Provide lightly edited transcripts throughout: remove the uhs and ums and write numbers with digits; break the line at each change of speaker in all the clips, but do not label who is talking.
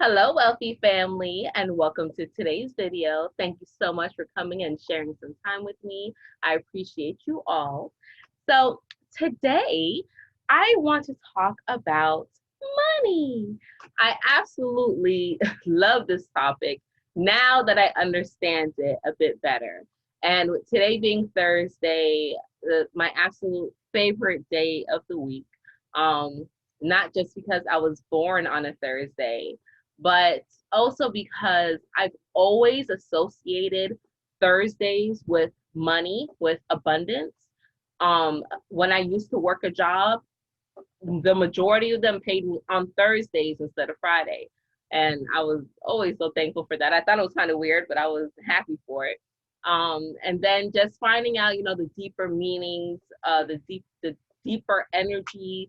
Hello, wealthy family, and welcome to today's video. Thank you so much for coming and sharing some time with me. I appreciate you all. So, today I want to talk about money. I absolutely love this topic now that I understand it a bit better. And with today being Thursday, my absolute favorite day of the week, not just because I was born on a Thursday, but also because I've always associated Thursdays with money, with abundance. When I used to work a job, the majority of them paid me on Thursdays instead of Friday. And I was always so thankful for that. I thought it was kind of weird, but I was happy for it. And then just finding out, the deeper meanings, the deeper energies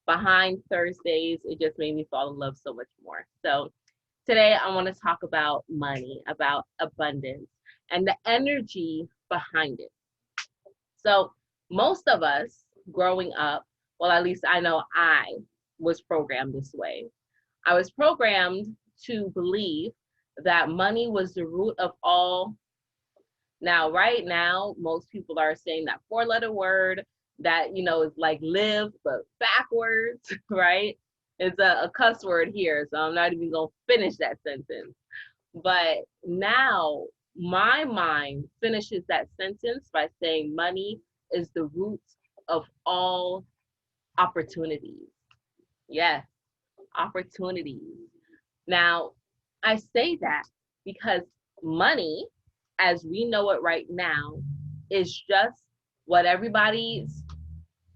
behind Thursdays, it just made me fall in love so much more. So today I want to talk about money, about abundance, and the energy behind it. So most of us growing up, well, at least I know I was programmed this way. I was programmed to believe that money was the root of all. Now, right now, most people are saying that four-letter word that, is like live, but backwards, right? It's a cuss word here, so I'm not even going to finish that sentence. But now my mind finishes that sentence by saying money is the root of all opportunities. Yes, opportunities. Now, I say that because money, as we know it right now, is just what everybody's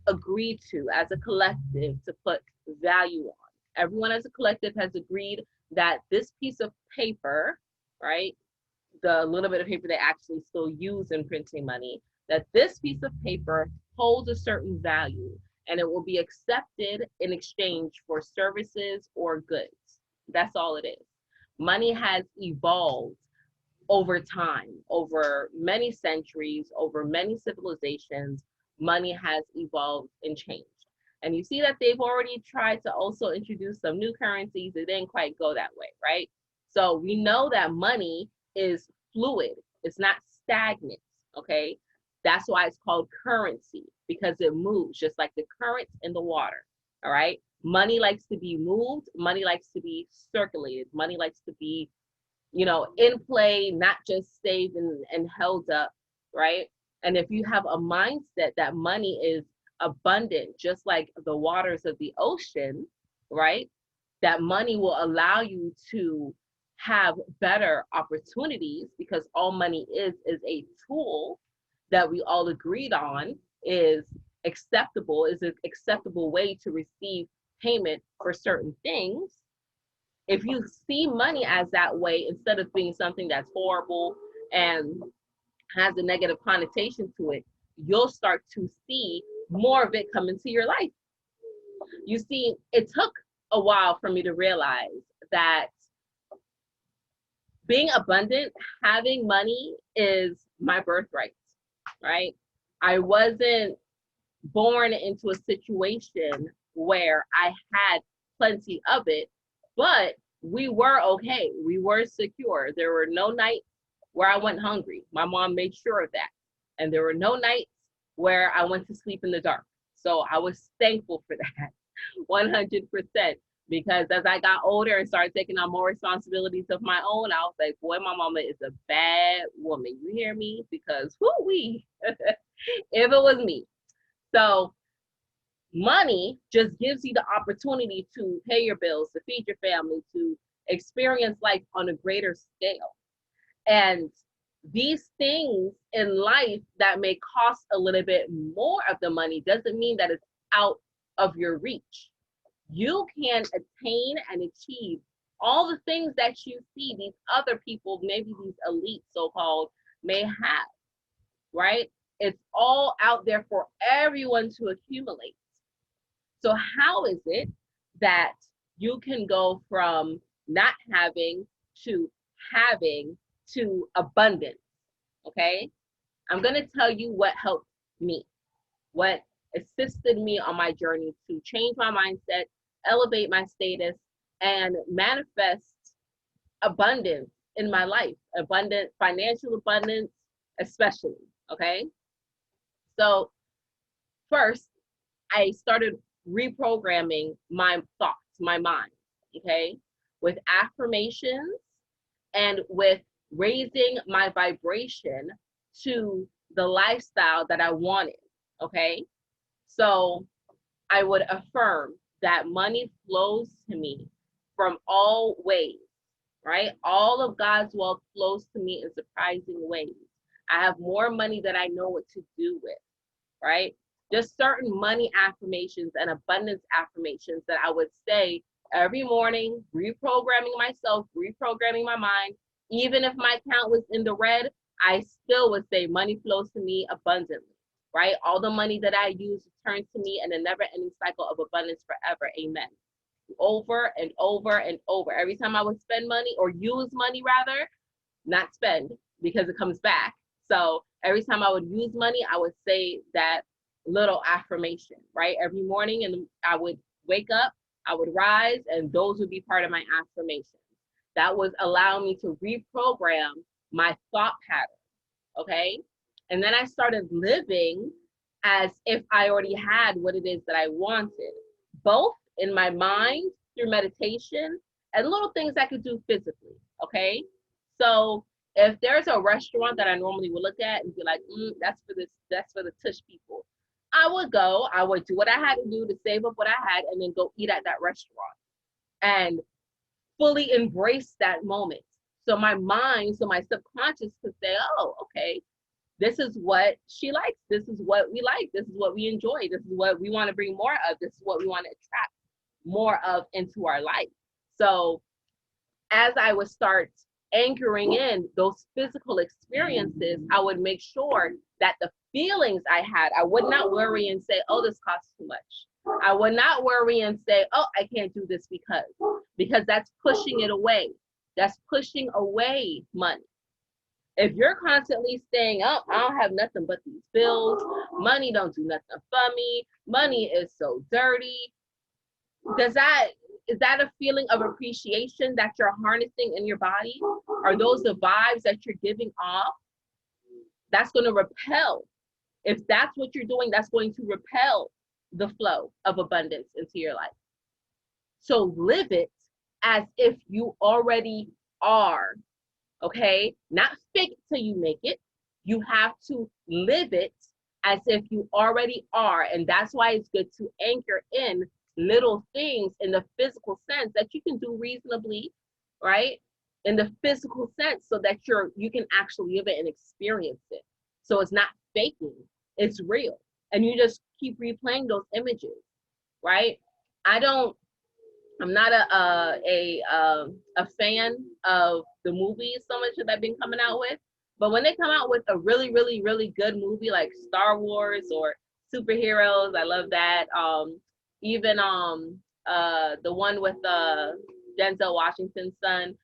agreed to as a collective to put value on. Everyone as a collective has agreed that this piece of paper, right, the little bit of paper they actually still use in printing money, that this piece of paper holds a certain value and it will be accepted in exchange for services or goods. That's all it is. Money has evolved over time, over many centuries, over many civilizations. Money has evolved and changed. And you see that they've already tried to also introduce some new currencies. It didn't quite go that way, right? So we know that money is fluid, it's not stagnant, okay? That's why it's called currency, because it moves just like the currents in the water, all right? Money likes to be moved, money likes to be circulated, money likes to be, in play, not just saved and held up, right? And if you have a mindset that money is abundant, just like the waters of the ocean, right? That money will allow you to have better opportunities because all money is a tool that we all agreed on is an acceptable way to receive payment for certain things. If you see money as that way instead of being something that's horrible and has a negative connotation to it, you'll start to see more of it come into your life. You see, it took a while for me to realize that being abundant, having money is my birthright, right? I wasn't born into a situation where I had plenty of it, but we were okay. We were secure. There were no nights where I went hungry. My mom made sure of that. And there were no nights where I went to sleep in the dark. So I was thankful for that 100%. Because as I got older and started taking on more responsibilities of my own, I was like, boy, my mama is a bad woman. You hear me? Because whoo-wee, if it was me. So money just gives you the opportunity to pay your bills, to feed your family, to experience life on a greater scale. And these things in life that may cost a little bit more of the money doesn't mean that it's out of your reach. You can attain and achieve all the things that you see these other people, maybe these elites so-called, may have, right? It's all out there for everyone to accumulate. So how is it that you can go from not having to having to abundance? Okay, I'm going to tell you what helped me, what assisted me on my journey to change my mindset, elevate my status, and manifest abundance in my life, abundant financial abundance, especially. Okay. So first, I started reprogramming my thoughts, my mind, okay, with affirmations and with raising my vibration to the lifestyle that I wanted, okay? So I would affirm that money flows to me from all ways, right? All of God's wealth flows to me in surprising ways. I have more money than I know what to do with, right? Just certain money affirmations and abundance affirmations that I would say every morning, reprogramming myself, reprogramming my mind. Even if my account was in the red, I still would say money flows to me abundantly, right? All the money that I use returns to me in a never ending cycle of abundance forever. Amen. Over and over and over. Every time I would spend money or use money, rather, not spend because it comes back. So every time I would use money, I would say that little affirmation, right? Every morning, and I would wake up, I would rise, and those would be part of my affirmations. That was allowing me to reprogram my thought pattern, okay? And then I started living as if I already had what it is that I wanted, both in my mind through meditation and little things I could do physically, okay? So if there's a restaurant that I normally would look at and be like, that's for the tush people, I would go, I would do what I had to do to save up what I had and then go eat at that restaurant and fully embrace that moment. So my mind, so my subconscious could say, oh, okay, this is what she likes. This is what we like. This is what we enjoy. This is what we want to bring more of. This is what we want to attract more of into our life. So as I would start anchoring in those physical experiences, I would make sure that the feelings I had, I would not worry and say, oh, this costs too much. I would not worry and say, oh, I can't do this because that's pushing it away. That's pushing away money. If you're constantly saying, oh, I don't have nothing but these bills, money don't do nothing for me, money is so dirty, is that a feeling of appreciation that you're harnessing in your body? Are those the vibes that you're giving off? That's going to repel. If that's what you're doing, that's going to repel the flow of abundance into your life. So live it as if you already are, okay? Not fake it till you make it. You have to live it as if you already are. And that's why it's good to anchor in little things in the physical sense that you can do reasonably, right? In the physical sense, so that you can actually live it and experience it. So it's not faking, it's real. And you just keep replaying those images, right? I'm not a fan of the movies so much that I've been coming out with, but when they come out with a really, really, really good movie like Star Wars or superheroes, I love that. Even the one with Denzel Washington's son,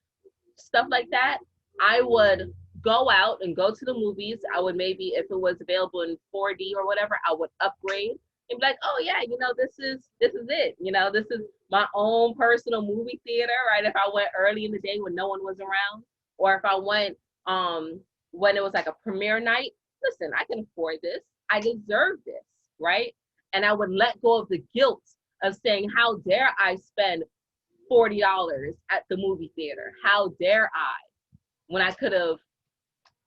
stuff like that, I would go out and go to the movies. I would maybe, if it was available in 4D or whatever, I would upgrade and be like, oh yeah, this is it. This is my own personal movie theater, right? If I went early in the day when no one was around, or if I went when it was like a premiere night, listen, I can afford this. I deserve this, right? And I would let go of the guilt of saying, how dare I spend $40 at the movie theater? How dare I? When I could have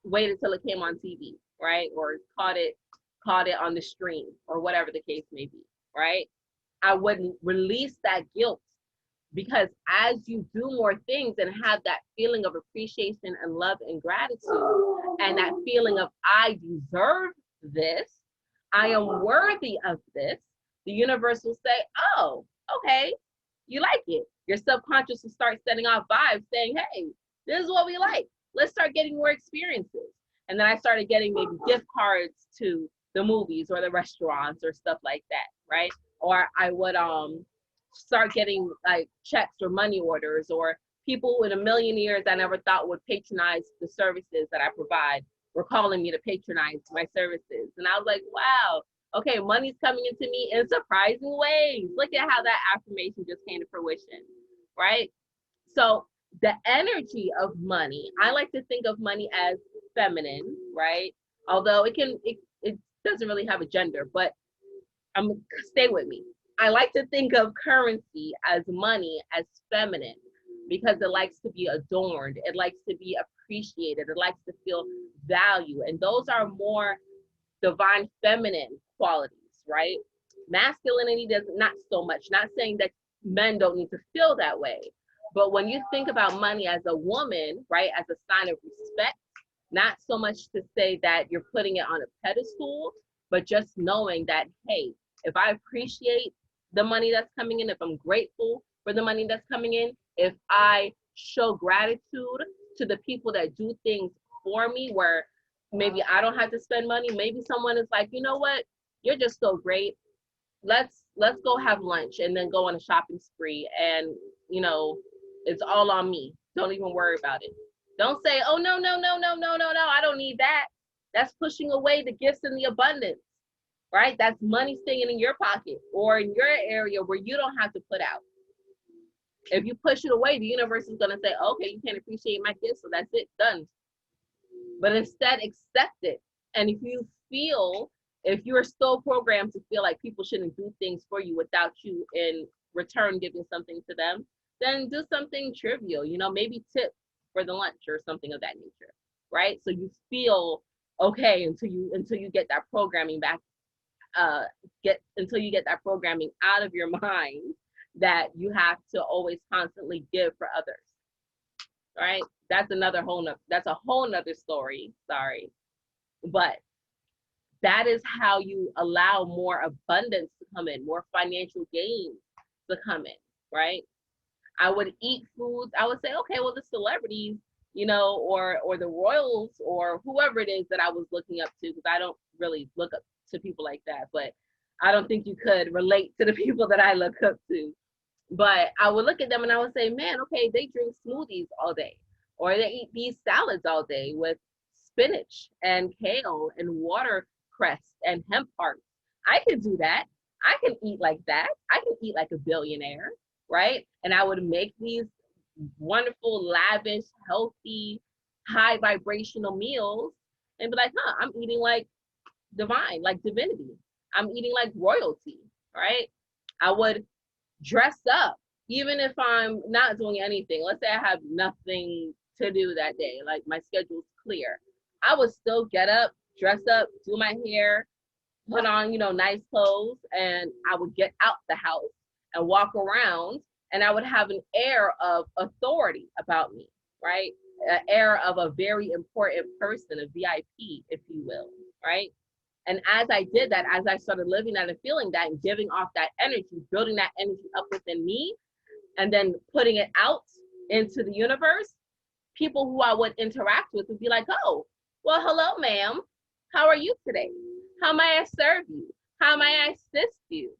waited till it came on TV, right? Or caught it on the stream or whatever the case may be, right? I wouldn't release that guilt, because as you do more things and have that feeling of appreciation and love and gratitude and that feeling of I deserve this, I am worthy of this, the universe will say, oh, okay, you like it. Your subconscious will start setting off vibes saying, hey, this is what we like. Let's start getting more experiences. And then I started getting maybe gift cards to the movies or the restaurants or stuff like that, right? Or I would start getting like checks or money orders, or people in a million years I never thought would patronize the services that I provide were calling me to patronize my services. And I was like, wow, okay, money's coming into me in surprising ways. Look at how that affirmation just came to fruition, right? So the energy of money, I like to think of money as feminine, right? Although it doesn't really have a gender, but stay with me. I like to think of currency as money as feminine because it likes to be adorned, it likes to be appreciated, it likes to feel value, and those are more divine feminine qualities, right? Masculinity does not so much. Not saying that men don't need to feel that way, but when you think about money as a woman, right, as a sign of respect, not so much to say that you're putting it on a pedestal, but just knowing that, hey, if I appreciate the money that's coming in, if I'm grateful for the money that's coming in, if I show gratitude to the people that do things for me where maybe I don't have to spend money, maybe someone is like, you know what, you're just so great, let's go have lunch and then go on a shopping spree, and it's all on me, don't even worry about it. Don't say, oh, no, no, no, no, no, no, no, I don't need that. That's pushing away the gifts and the abundance, right? That's money staying in your pocket or in your area where you don't have to put out. If you push it away, the universe is going to say, okay, you can't appreciate my gifts, so that's it, done. But instead, accept it. And if you're so programmed to feel like people shouldn't do things for you without you in return giving something to them, then do something trivial, maybe tip for the lunch or something of that nature, right? So you feel okay until you get that programming back, until you get that programming out of your mind that you have to always constantly give for others, right? That's a whole nother story, sorry. But that is how you allow more abundance to come in, more financial gains to come in, right? I would eat foods. I would say, okay, well, the celebrities, or the royals or whoever it is that I was looking up to, because I don't really look up to people like that, but I don't think you could relate to the people that I look up to. But I would look at them and I would say, man, okay, they drink smoothies all day, or they eat these salads all day with spinach and kale and watercress and hemp hearts. I can do that. I can eat like that. I can eat like a billionaire, right? And I would make these wonderful, lavish, healthy, high vibrational meals and be like, I'm eating like divine, like divinity. I'm eating like royalty, right? I would dress up, even if I'm not doing anything. Let's say I have nothing to do that day, like my schedule's clear. I would still get up, dress up, do my hair, put on, nice clothes, and I would get out the house and walk around, and I would have an air of authority about me, right? An air of a very important person, a VIP, if you will, right? And as I did that, as I started living that and feeling that and giving off that energy, building that energy up within me, and then putting it out into the universe, people who I would interact with would be like, oh, well, hello, ma'am. How are you today? How may I serve you? How may I assist you?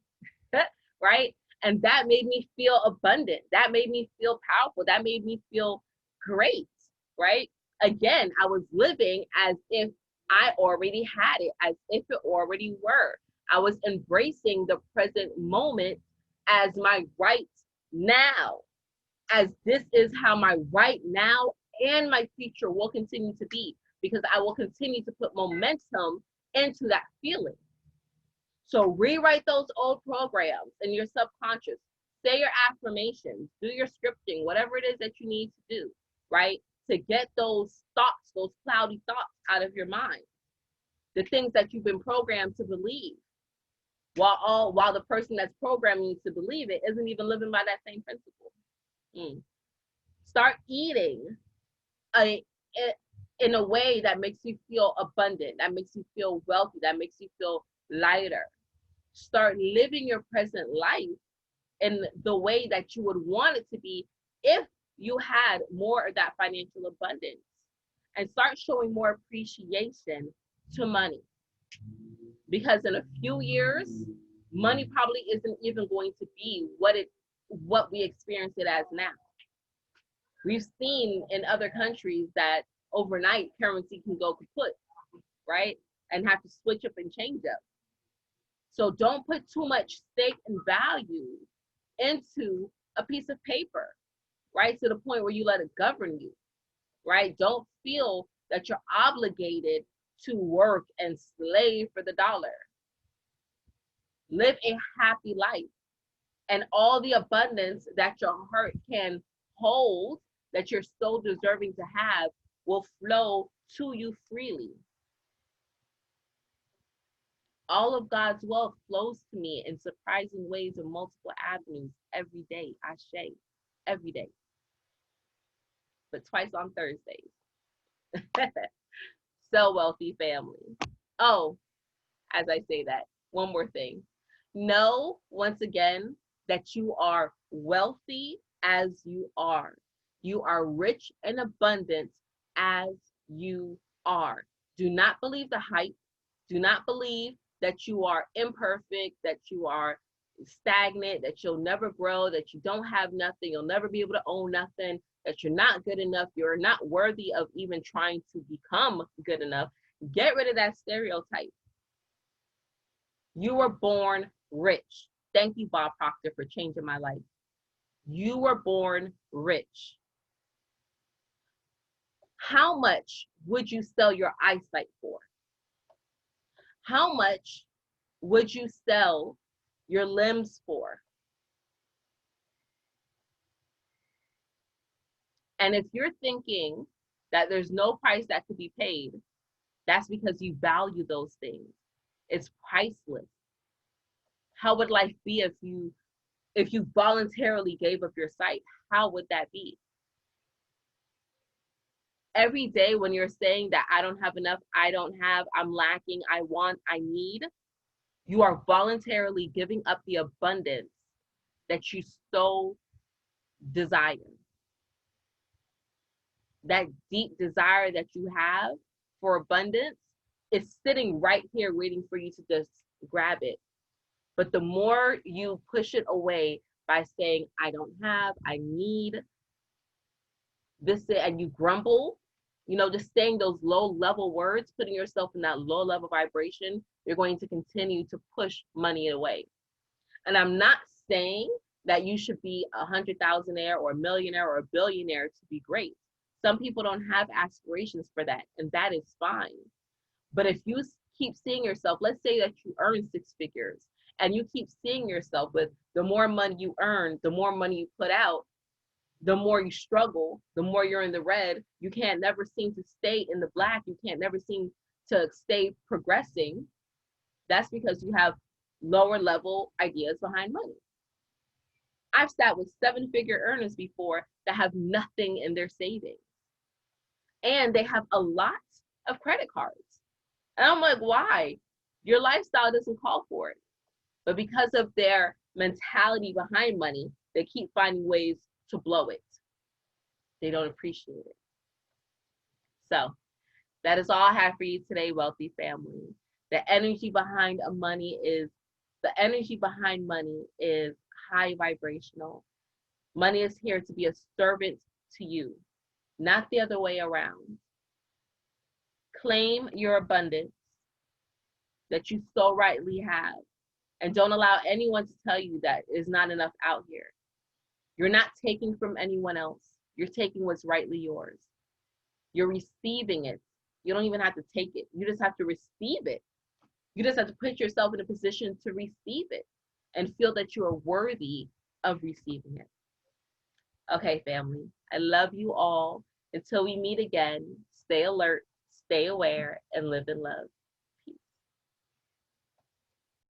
Right? And that made me feel abundant. That made me feel powerful. That made me feel great, right? Again, I was living as if I already had it, as if it already were. I was embracing the present moment as my right now, as this is how my right now and my future will continue to be, because I will continue to put momentum into that feeling. So rewrite those old programs in your subconscious. Say your affirmations, do your scripting, whatever it is that you need to do, right? To get those thoughts, those cloudy thoughts out of your mind. The things that you've been programmed to believe, while the person that's programming you to believe it isn't even living by that same principle. Start eating in a way that makes you feel abundant, that makes you feel wealthy, that makes you feel lighter. Start living your present life in the way that you would want it to be if you had more of that financial abundance, and start showing more appreciation to money. Because in a few years, money probably isn't even going to be what we experience it as now. We've seen in other countries that overnight currency can go kaput, right? And have to switch up and change up. So don't put too much stake and value into a piece of paper, right? To the point where you let it govern you, right? Don't feel that you're obligated to work and slave for the dollar. Live a happy life, and all the abundance that your heart can hold, that you're so deserving to have, will flow to you freely. All of God's wealth flows to me in surprising ways in multiple avenues every day. Ashe, every day, but twice on Thursdays. So wealthy, family. Oh, as I say that, one more thing. Know once again that you are wealthy as you are. You are rich and abundant as you are. Do not believe the hype. Do not believe that you are imperfect, that you are stagnant, that you'll never grow, that you don't have nothing, you'll never be able to own nothing, that you're not good enough, you're not worthy of even trying to become good enough. Get rid of that stereotype. You were born rich. Thank you, Bob Proctor, for changing my life. You were born rich. How much would you sell your eyesight for? How much would you sell your limbs for? And if you're thinking that there's no price that could be paid, that's because you value those things. It's priceless. How would life be if you voluntarily gave up your sight? How would that be? Every day when you're saying that I don't have enough, I don't have, I'm lacking, I want, I need, you are voluntarily giving up the abundance that you so desire. That deep desire that you have for abundance is sitting right here waiting for you to just grab it. But the more you push it away by saying, I don't have, I need this, and you grumble, just saying those low level words, putting yourself in that low level vibration, you're going to continue to push money away. And I'm not saying that you should be a 100,000aire or a millionaire or a billionaire to be great. Some people don't have aspirations for that, and that is fine. But if you keep seeing yourself, let's say that you earn 6 figures, and you keep seeing yourself with the more money you earn, the more money you put out, the more you struggle, the more you're in the red, you can't never seem to stay in the black, you can't never seem to stay progressing. That's because you have lower level ideas behind money. I've sat with 7-figure earners before that have nothing in their savings. And they have a lot of credit cards. And I'm like, why? Your lifestyle doesn't call for it. But because of their mentality behind money, they keep finding ways to blow it. They don't appreciate it. So that is all I have for you today, wealthy family. The energy behind money is high vibrational. Money is here to be a servant to you, not the other way around. Claim your abundance that you so rightly have, and don't allow anyone to tell you that is not enough out here. You're not taking from anyone else. You're taking what's rightly yours. You're receiving it. You don't even have to take it. You just have to receive it. You just have to put yourself in a position to receive it and feel that you are worthy of receiving it. Okay, family, I love you all. Until we meet again, stay alert, stay aware, and live in love.